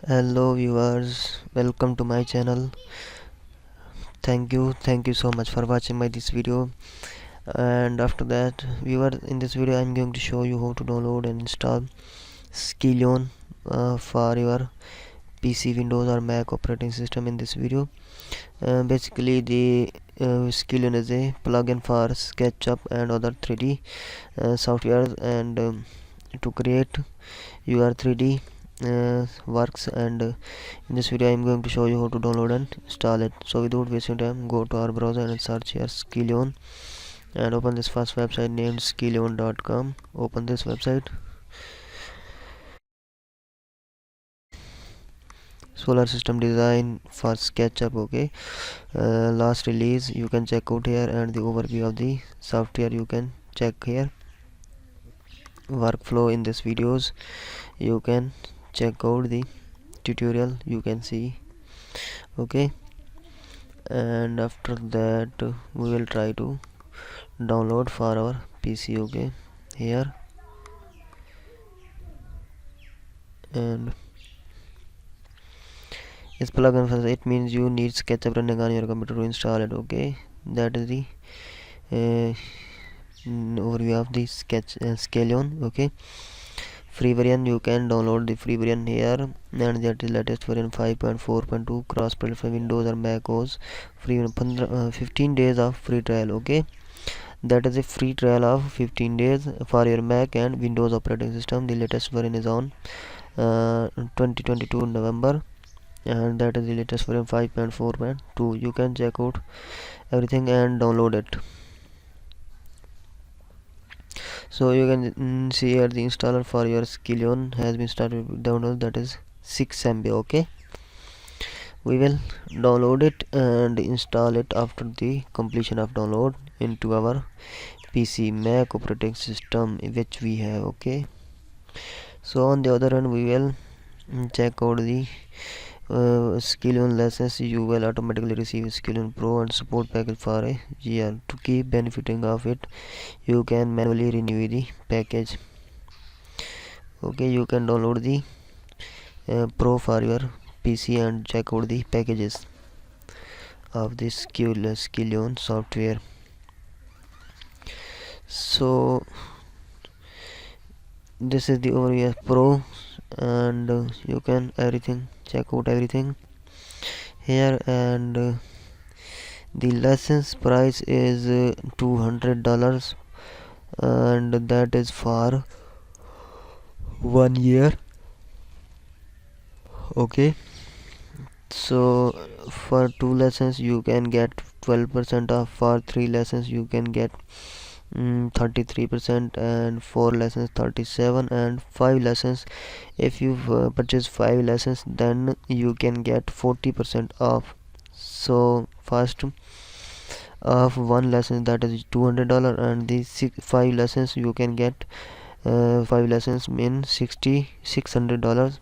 Hello viewers, welcome to my channel. Thank you so much for watching this video. And after that, viewer, in this video I'm going to show you how to download and install Skelion for your PC, Windows or Mac operating system. In this video, basically the Skelion is a plugin for SketchUp and other 3D softwares, and to create your 3D works. And in this video I'm going to show you how to download and install it. So without wasting time, go to our browser and search here Skelion and open this first website named skelion.com. Open this website. Solar system design for SketchUp. Okay, last release you can check out here, and the overview of the software you can check here. Workflow in this videos you can check out the tutorial, you can see. Okay, and after that we will try to download for our PC. Okay, here, and it's plugin for it means you need SketchUp running on your computer to install it. Okay, that is the overview of the Skelion. Okay, free variant, you can download the free variant here, and that is latest version 5.4.2 cross platform Windows or Mac OS. Free 15 days of free trial. Okay, that is a free trial of 15 days for your Mac and Windows operating system. The latest version is on 2022 November, and that is the latest version 5.4.2. you can check out everything and download it. So you can see here the installer for your Skelion has been started with download, that is 6 MB. Okay, we will download it and install it after the completion of download into our PC, Mac operating system which we have. Okay, so on the other hand we will check out the Skelion license. You will automatically receive Skelion Pro and support package for a year. To keep benefiting of it, you can manually renew the package. Okay, you can download the Pro for your PC and check out the packages of this Skelion software. So this is the overview of Pro, and you can check out everything here. And the license price is $200, and that is for 1 year. Okay, so for 2 lessons you can get 12% off, for 3 lessons you can get 33%, and 4 lessons 37, and 5 lessons, if you purchase 5 lessons then you can get 40% off. So first of 1 lesson, that is $200, and the 5 lessons you can get 5 lessons mean $600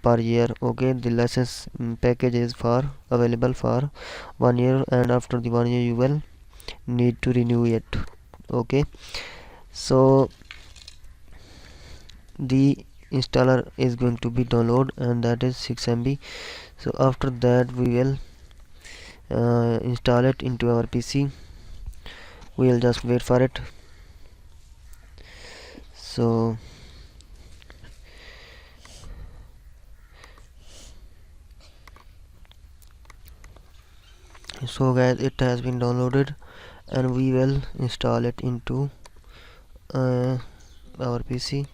per year. Okay, the lessons package is for available for 1 year, and after the 1 year you will need to renew it. Okay, so the installer is going to be download, and that is 6 MB. So after that we will install it into our PC. We will just wait for it. So guys, it has been downloaded, and we will install it into our PC.